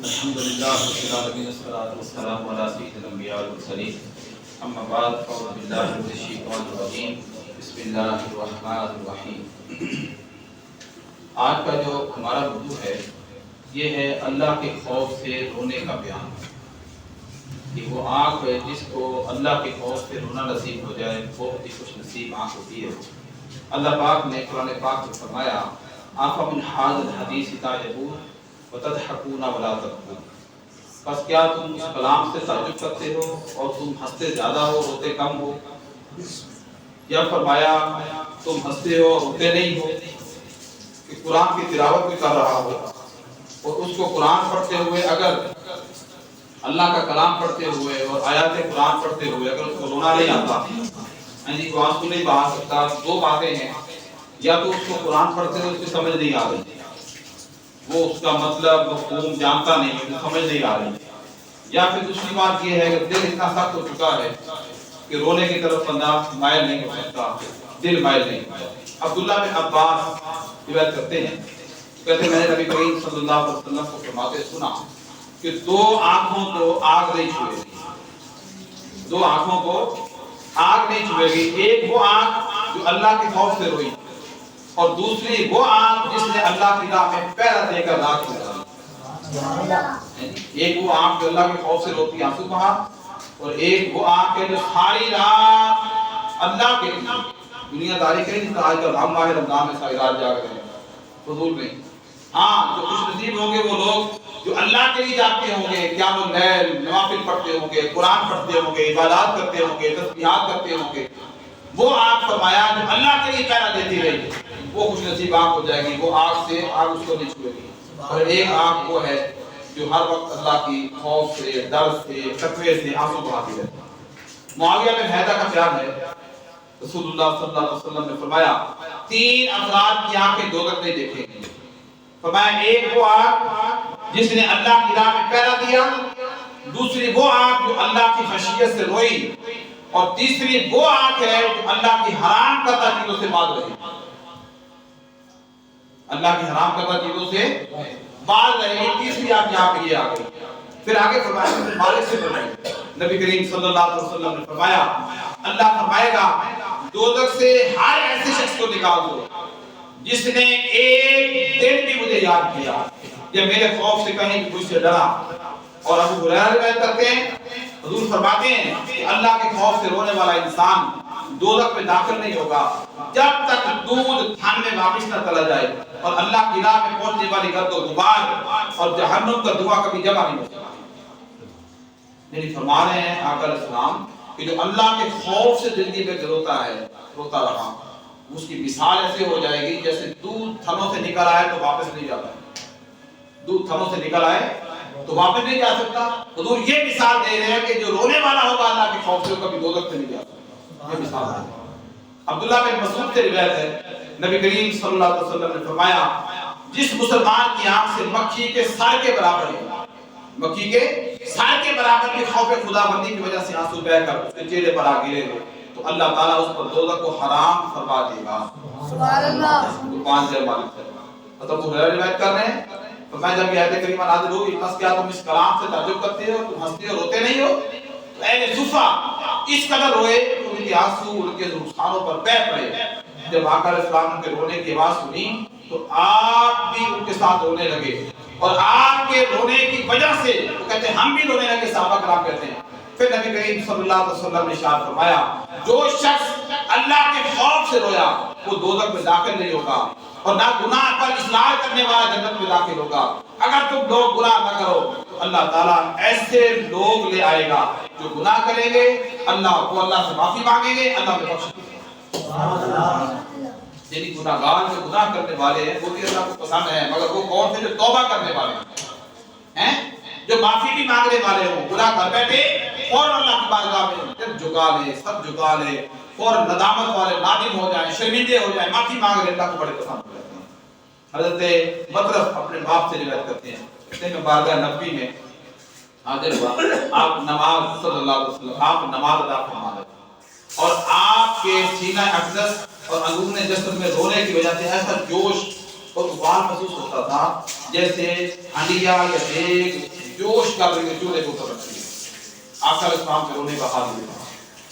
الحمد لله رب العالمين والصلاة والسلام على سيد الأنبياء والمرسلين أما بعد فأعوذ بالله من الشيطان الرجيم بسم الله الرحمن الرحيم۔ آج کا جو ہمارا موضوع ہے یہ ہے اللہ کے خوف سے رونے کا بیان، کہ وہ آنکھ ہے جس کو اللہ کے خوف سے رونا نصیب ہو جائے بہت ہی خوش نصیب آنکھ ہوتی ہے۔ اللہ پاک نے قرآن پاک میں فرمایا أَفَمِنْ هَٰذَا الْحَدِيثِ تَعْجَبُونَ وَتَضْحَكُونَ وَلَا تَبْكُونَ، بس کیا تم اس کلام سے تعجب کرتے ہو اور تم ہنستے زیادہ ہو روتے کم ہو؟ یا فرمایا تم ہنستے ہو روتے نہیں ہو؟ کہ قرآن کی تلاوت بھی کر رہا ہو اور اس کو قرآن پڑھتے ہوئے، اگر اللہ کا کلام پڑھتے ہوئے اور آیات قرآن پڑھتے ہوئے اگر اس کو رونا نہیں آتا، یعنی کو آنسو نہیں بہا سکتا، دو باتیں ہیں، یا تو اس کو قرآن پڑھتے ہوئے اس کی سمجھ نہیں آ رہی، وہ اس کا مطلب مفہوم جانتا نہیں، وہ سمجھ نہیں آ رہی، یا پھر دوسری بات یہ ہے کہ دل اتنا سخت ہو چکا ہے کہ رونے کی طرف بندہ مائل نہیں ہو سکتا، دل مائل نہیں ہوتا۔ عبداللہ بن عباس روایت کرتے ہیں، کہتے میں نے نبی کریم صلی اللہ علیہ وسلم کو فرماتے سنا کہ دو آنکھوں کو آگ نہیں چھوئے گی، دو آنکھوں کو آگ نہیں چھوئے گی، ایک وہ آنکھ جو اللہ کے خوف سے روئی اور دوسری وہ آنکھ جس نے اللہ کی راہ میں پیرا دے کر رات گزاری۔ ایک وہ آنکھ جو اللہ کے خوف سے روتی آنسو بہا، اور ایک وہ آنکھ ہے جو ساری رات اللہ کے لیے دنیا داری کرے، جس طرح آج کل ہم ماہ رمضان میں ساری رات جاگ رہے ہیں فضول نہیں۔ ہاں، جو خوش نصیب ہوں گے وہ لوگ جو اللہ کے لیے جاگتے ہوں گے، قیام اللیل نوافل پڑھتے ہوں گے، قرآن پڑھتے ہوں گے، عبادات کرتے ہوں گے، تسبیحات کرتے ہوں گے، وہ آنکھ فرمایا جو اللہ کے لیے پہرا دیتی رہی وہ خوش نصیب آنکھ ہو جائے گی، وہ آگ سے آگ اس کو نہیں چھوئے گی۔ اور ایک آنکھ وہ ہے جو ہر وقت اللہ کی خوف سے، ڈر سے، تقوی سے آنسو بہاتی رہتی ہے۔ معاویہ بن حیدہ کا خیال ہے رسول اللہ صلی اللہ علیہ وسلم نے فرمایا تین افراد کی آنکھیں دوزخ نہیں دیکھیں گی۔ فرمایا ایک وہ آنکھ جس نے اللہ کی راہ میں پہرا دیا، دوسری وہ آنکھ جو اللہ کی خشیت سے روئی، اور تیسری وہ آنکھ ہے جو اللہ کی حرام کردہ چیزوں سے باز رہی، اللہ کی حرام کردہ چیزوں سے باز رہی۔ تیسری آنکھ یہاں پہ یہ آ گئی۔ پھر آگے فرمایا مالک سے فرمایا نبی کریم صلی اللہ علیہ وسلم نے فرمایا اللہ فرمائے گا دوزخ سے ہر ایسے شخص کو نکال دو جس نے ایک دن بھی مجھے یاد کیا یا میرے خوف سے کہیں بھی مجھ سے ڈرا۔ اور ابو ہریرہ روایت کرتے ہیں حضور فرماتے ہیں کہ اللہ کے خوف سے رونے والا انسان دوزخ میں داخل نہیں ہوگا جب تک دودھ تھن میں واپس نہ چلا جائے، اور اللہ کی راہ میں پہنچنے والی گرد و غبار اور جہنم کا دھواں کبھی جمع نہیں ہو سکتا۔ یعنی فرما رہے ہیں آقا علیہ السلام کہ جو اللہ کے خوف سے زندگی میں روتا ہے، روتا رہا، اس کی مثال ایسے ہو جائے گی جیسے دودھ تھنوں سے نکل آئے تو واپس نہیں جاتا ہے، دودھ تھنوں سے نکل آئے تو واپس نہیں جا سکتا۔ حضور یہ مثال دے رہے ہیں کہ جو رونے والا ہوگا اللہ کے خوف سے کبھی دوزخ سے نہیں جا سکتا، یہ مثال ہے۔ عبداللہ بن مسعود سے روایت ہے نبی کریم صلی اللہ علیہ وسلم نے فرمایا جس مسلمان کی آنکھ سے مکھی کے سر کے برابر ہے، مکھی کے سر کے برابر بھی خوف خدا بندی کی وجہ سے آنسو بہہ کر اس کے چہرے پر آ گرے تو اللہ تعالیٰ اس پر دوزخ کو حرام فرما دے گا۔ سبحان اللہ۔ تو پانچ جگہ مالک ہے۔ حضرت ابو ہریرہ روایت کر رہے ہیں فرمایا جب یہ آیت کریمہ نازل ہوئی بس کیا تم اس کلام سے تعجب کرتے ہو، تم ہنستے ہو روتے نہیں ہو؟ تو اہل صفہ اس قدر روئے کہ ان کے آنسو ان کے رخساروں پر بہہ پڑے۔ جب آقا علیہ السلام کے رونے کی آواز سنی تو آپ بھی ان کے ساتھ رونے لگے، اور آپ کے رونے کی وجہ سے وہ کہتے ہیں ہم بھی رونے لگے، صحابہ کرام کہتے ہیں۔ پھر نبی کریم صلی اللہ علیہ وسلم نے ارشاد فرمایا جو شخص اللہ کے خوف سے رویا وہ دوزخ میں داخل نہیں ہوگا، اور نہ گناہ پر اصرار کرنے والا جنت میں داخل ہوگا۔ اگر تم لوگ گناہ نہ کرو تو اللہ تعالیٰ ایسے لوگ لے آئے گا جو گناہ کریں گے، اللہ سے معافی مانگیں گے، اللہ میں بخش دے گا۔ یعنی گناہگار جو گناہ کرنے والے ہیں وہ بھی اللہ کو پسند ہے، مگر وہ کون سے جو توبہ کرنے والے ہیں، جو معافی بھی مانگنے والے ہوں، گناہ کر بیٹھے فوراً اللہ کی بارگاہ میں سر جھکا لے، سب جھکا لے، فوراً ندامت والے نادم ہو جائیں، شرمندے ہو جائیں، معافی مانگ لے، اللہ کو بڑے پسند کرتے ہیں۔ حضرت مطرف اپنے باپ سے روایت کرتے ہیں کہتے ہیں بارگاہ نبوی میں حاضر ہوا، آپ نماز صلی اللہ علیہ وسلم آپ نماز ادا فرما رہے اور آپ کے سینہ اقدس اور اندرون جسد میں رونے کی وجہ سے ایسا جوش اور ابال محسوس ہوتا تھا جیسے ہنڈیا یا دیگ جوش کر رہی ہے چولہے کو اوپر رکھی ہے. آقا علیہ السلام کے رونے کا حال ہوا.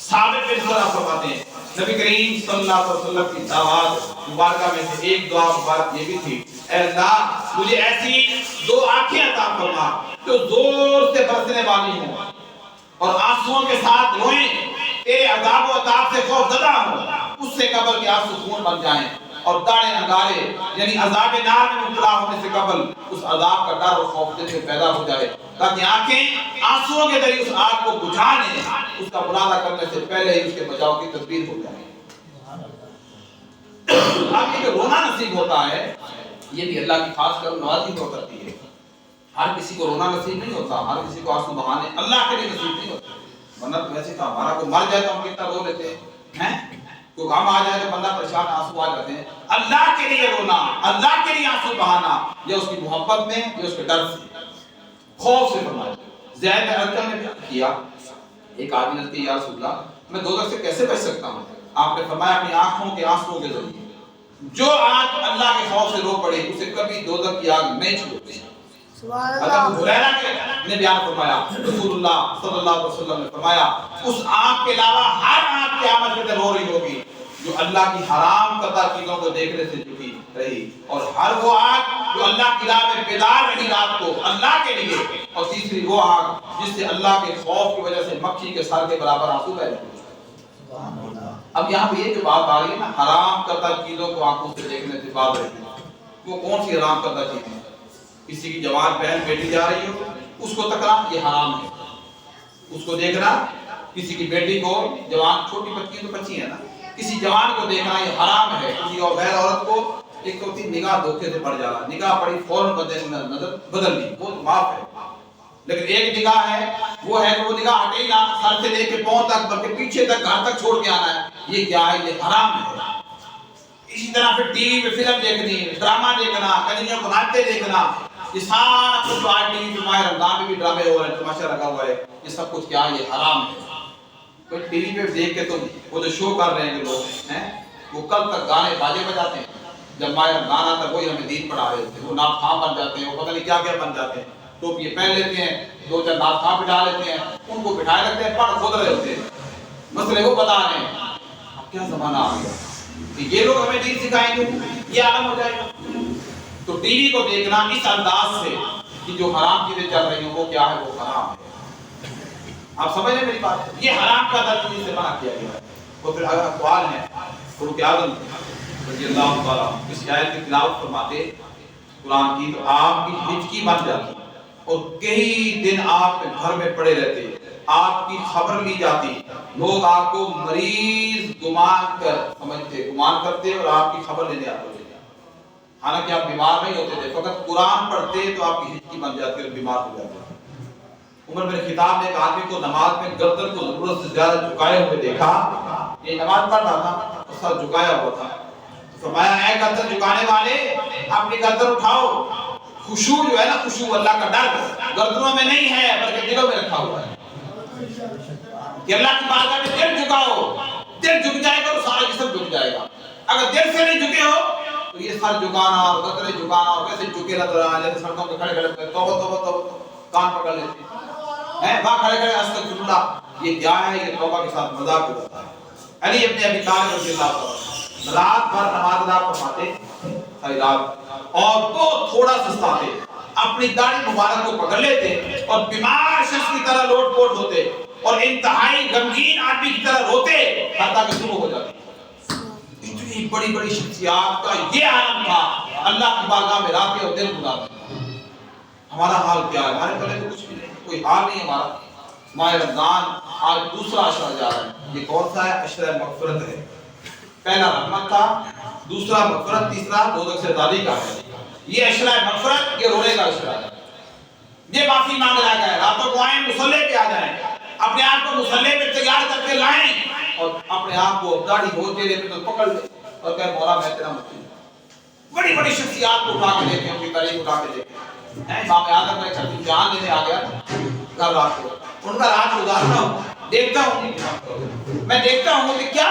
ثابت بن قیس فرماتے ہیں نبی کریم صلی اللہ علیہ وسلم کی دعوات مبارکہ میں سے ایک دعا مبارک یہ بھی تھی، اے اللہ مجھے ایسی دو آنکھیں عطا فرما جو زور سے برسنے والی ہوں اور آنسوؤں کے ساتھ روئیں، تیرے عذاب و عطاب سے خوف زدہ ہوں، اس سے قبل کہ آنسو خون بن جائیں اور داڑے انگارے یعنی عذاب نار میں مبتلا ہونے سے قبل اس عذاب کا ڈر اور خوف دل میں پیدا ہو جائے، تاکہ آنکھیں آنسوؤں کے ذریعے اس آگ کو بجھا لیں، اس کا ملاحظہ کرنے سے پہلے ہی اس کے بچاؤ کی تدبیر ہو جائے. اب یہ جو رونا نصیب ہوتا ہے یہ بھی اللہ کی خاص کر نوازی ہو کرتی ہے. ہر کسی کو رونا نصیب نہیں ہوتا، ہر کسی کو آنسو بہانے اللہ کے لیے نصیب نہیں ہوتے. ورنہ تو ویسے تو ہمارا کوئی مر جائے تو ہم کتنا رو لیتے ہیں، کوئی غم آ جائے تو بندہ پریشان آنسو آ جاتے ہیں. اللہ کے لیے رونا، اللہ کے لیے آنسو بہانا، یہ اس کی محبت میں، یہ اس کے ڈر سے، خوف سے فرمایا. زید بن ارقم نے کیا، ایک آدمی نے کہا یا رسول اللہ میں دوزخ سے کیسے بچ سکتا ہوں؟ آپ نے فرمایا اپنی آنکھوں کے آنسوؤں کے ذریعے. جو آنکھ اللہ کے خوف سے رو پڑے اسے کبھی دوزخ کی آگ نہیں چھوڑتی. حضرت ابو ہریرہ نے بیان فرمایا رسول اللہ صلی اللہ علیہ وسلم نے فرمایا اس آنکھ کے علاوہ ہر آنکھ قیامت کے دن رو رہی ہوگی جو اللہ کی حرام کردہ چیزوں کو دیکھنے سے جھکی رہی، اور ہر وہ آنکھ جو اللہ کی راہ میں بیدار رہی رات کو اللہ کے لیے، اور تیسری وہ آنکھ جس سے اللہ کے خوف کی وجہ سے مکھی کے سر کے برابر آنسو بہہ رہے. اب یہاں پہ یہ جو بات آ رہی ہے نا حرام کردہ چیزوں کو آنکھوں سے دیکھنے سے باز رہی، وہ کون سی حرام کردہ چیزیں؟ کسی کی جوان بہن بیٹی جا رہی ہو اس کو تکنا یہ حرام ہے، اس کو دیکھنا. کسی کی بیٹی کو جوان چھوٹی بچی تو بچی ہے نا، کسی جوان کو دیکھنا یہ حرام ہے. کسی اور غیر عورت کو ایک ہوتی نگاہ دھوکے سے پڑ جانا، نگاہ پڑی فوراً نظر بدل لی وہ معاف ہے. لیکن ایک نگاہ ہے وہ ہے کہ وہ نگاہ ہٹے نہ، سر سے لے کے پاؤں تک بلکہ پیچھے تک گھر تک چھوڑ کے آنا ہے، یہ کیا ہے؟ یہ حرام ہے. اسی طرح پھر ٹی وی پہ فلم دیکھنی، ڈرامہ دیکھنا، کنجریوں کو ناچتے دیکھنا، یہ سارا کچھ آج ٹی وی پہ ماہ رمضان میں بھی ڈرامے ہو رہے ہیں، تماشا لگا ہوا ہے، یہ سب کچھ کیا ہے؟ یہ حرام ہے. تو ٹی وی پہ دیکھ کے تم وہ جو شو کر رہے ہیں لوگ ہیں وہ کل تک گانے باجے بجاتے ہیں، جب ماہ رمضان آتا ہے وہی ہمیں دین پڑھا رہے ہوتے ہیں، وہ نعت خواں بن جاتے ہیں، وہ پتہ نہیں کیا کیا بن جاتے ہیں، ٹوپی پہن لیتے ہیں، دو چار نعت خواں بٹھا لیتے ہیں، ان کو بٹھائے رکھتے ہیں، پڑھ خود رہے ہوتے ہیں، مسئلے وہ بتا رہے ہیں. اب کیا زمانہ آ گیا کہ یہ لوگ ہمیں دین سکھائیں گے، یہ عالم ہو جائے گا. تو ٹی وی کو دیکھنا اس انداز سے کہ جو حرام چیزیں چل رہی ہیں وہ کیا ہے؟ وہ حرام ہے. آپ سمجھ رہے میری بات؟ یہ حرام کا درجہ سے منع کیا گیا ہے. تو پھر اگر اقوال ہیں فاروق اعظم رضی اللہ تعالیٰ اس آیت کی تلاوت فرماتے قرآن کی تو آپ کی ہچکی بن جاتی اور کئی دن آپ گھر میں پڑے رہتے، آپ کی خبر لی جاتی، لوگ آپ کو مریض گمان کر سمجھتے، گمان کرتے اور آپ کی خبر لینے آتے. حالانکہ آپ بیمار نہیں ہوتے تھے، فقط قرآن پڑھتے تو آپ کی ہچکی بن جاتی اور بیمار ہو جاتے. عمر بن خطاب نے ایک آدمی کو نماز میں گردن کو ضرورت سے زیادہ جھکائے ہوئے دیکھا، یہ نماز پڑھ رہا تھا اور سر جھکایا ہوا تھا. فرمایا اے گردن جھکانے والے اپنی گردن اٹھاؤ. خشوع جو ہے نا، خشوع اللہ کا ڈر گردنوں میں نہیں ہے بلکہ دلوں میں رکھا ہوا ہے کہ اللہ کی بارگاہ میں دل جھکاؤ. دل جھک جائے گا تو سارا جسم جھک جائے گا. اگر دل سے نہیں جھکے ہو تو یہ سر جھکانا اور گردن جھکانا اور ویسے جھکے نظر آنا، جیسے سڑکوں پہ کھڑے کھڑے توبہ توبہ توبہ کان پکڑ لیتے ہیں وہاں کھڑے کھڑے استغفر اللہ. یہ کیا ہے؟ یہ توبہ کے ساتھ مذاق ہو جاتا ہے. علی ابن ابی طالب رضی اللہ عنہ رات بھر نماز ادا فرماتے ساری رات اور تو تھوڑا سستاتے، اپنی داڑھی مبارک کو پکڑ لیتے اور بیمار شخص کی طرح لوٹ پوٹ ہوتے اور انتہائی غمگین آدمی کی طرح روتے حتیٰ کہ صبح ہو جاتی. اتنی بڑی بڑی شخصیات کا یہ عالم تھا، اللہ کی بارگاہ میں راتیں اور دن گزارتے. ہمارا حال کیا ہے؟ ہمارے پہلے تو کچھ بھی نہیں، کوئی حال نہیں ہمارا. ماہ رمضان آج دوسرا عشرہ جا رہا ہے. یہ کون سا ہے؟ عشرہ مغفرت ہے. پہلا رحمت تھا، دوسرا مغفرت، تیسرا دوزخ سے آزادی کا ہے. یہ عشرہ مغفرت، یہ رونے کا عشرہ ہے. یہ معافی مانگ رہا ہے. راتوں کو آئیں مصلی پہ آ جائیں، اپنے آپ کو مصلی پہ تیار کر کے لائیں اور اپنے آپ کو داڑھی ہو چہرے پہ تو پکڑ لیں اور کہے مولا میں تیرا مطلب. بڑی بڑی شخصیات کو اٹھا کے دیکھیں، ان کی تاریخ اٹھا کے دیکھیں. امام اعظم کا ایک جان لینے آ گیا کل رات کو، ان کا رات گزارتا ہوں، دیکھتا ہوں میں دیکھتا ہوں کہ کیا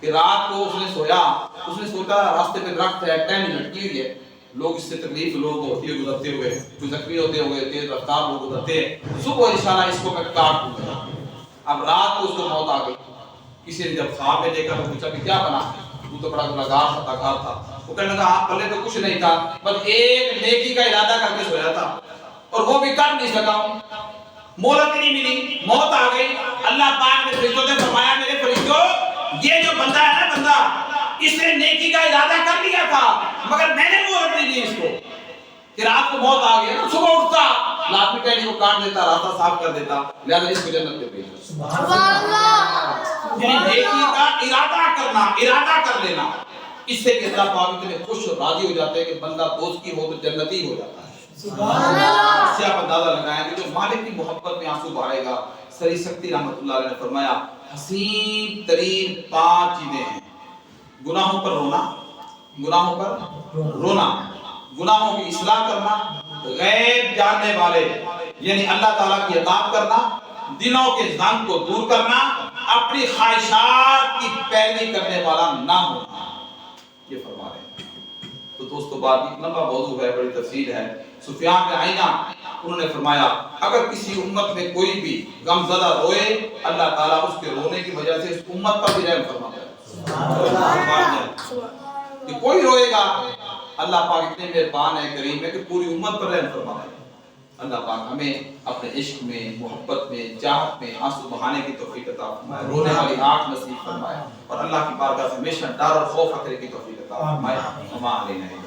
کہ رات کو اس نے سویا، اس نے سوچا راستے پہ درخت ہے، ٹہنی لٹکی ہوئی ہے، لوگ اس سے تکلیف لوگ ہوتی ہے گزرتے ہوئے، کوئی زخمی ہوتے ہوئے، تیز رفتار لوگ گزرتے ہیں، صبح انشاءاللہ اس کو میں کاٹ دوں گا۔ اب رات کو اس کو موت آ گئی۔ کسی نے جب خواب میں دیکھا تو پوچھا کہ کیا بنا؟ تو تو بڑا گنہگار خطاکار تھا۔ وہ کہنے لگا آپ پلے تو کچھ نہیں تھا، بس ایک نیکی کا ارادہ کر کے سویا تھا اور وہ بھی کر نہیں سکا ہوں، مہلت نہیں ملی، موت آ گئی۔ اللہ پاک نے فرشتوں سے فرمایا میرے فرشتوں یہ جو بندہ ہے نا بندہ، اس نے نیکی کا ارادہ کر لیا تھا مگر میں نے مہلت نہیں دی اس کو کہ رات کو موت آ گئی نا، صبح اٹھتا لازمی ٹہنی کو کاٹ دیتا، راستہ صاف کر دیتا، لہذا اس کو جنت میں بھیجا۔ سبحان اللہ۔ یعنی نیکی کا ارادہ کر لینا، اس سے کہ اللہ پاک اتنے خوش اور راضی ہو جاتے ہیں کہ بندہ دوست کی ہو تو جنتی ہو جاتا ہے۔ سبحان اللہ۔ اس سے آپ اندازہ لگائیں کہ جو مالک کی محبت میں آنسو بہائے گا۔ سری سکتی رحمۃ اللہ علیہ نے فرمایا حسین ترین 5 چیزیں ہیں: گناہوں پر رونا، گناہوں پر رونا، گناہوں کی اصلاح کرنا، غیب جاننے والے یعنی اللہ تعالیٰ کی اطاعت کرنا، دلوں کے زنگ کو دور کرنا، اپنی خواہشات کی پیروی کرنے والا نہ ہونا، یہ فرما رہے ہیں۔ تو دوستو بات ایک لمبا موضوع ہے، بڑی تفصیل ہے۔ سفیان بن عیینہ انہوں نے فرمایا اگر کسی امت میں کوئی بھی غم زدہ روئے، اللہ تعالیٰ اس کے رونے کی وجہ سے اس امت پر بھی رحم فرماتا ہے۔ کہ کوئی روئے گا، اللہ پاک اتنے مہربان ہے، کریم ہے کہ پوری امت پر رحم فرماتا ہے۔ اللہ پاک ہمیں اپنے عشق میں، محبت میں، چاہت میں آنسو بہانے کی توفیق عطا فرمائے، رونے والی آنکھ نصیب فرمائے، اور اللہ کی بارگاہ سے ہمیشہ ڈر اور خوف رکھنے کی توفیق عطا فرمائے۔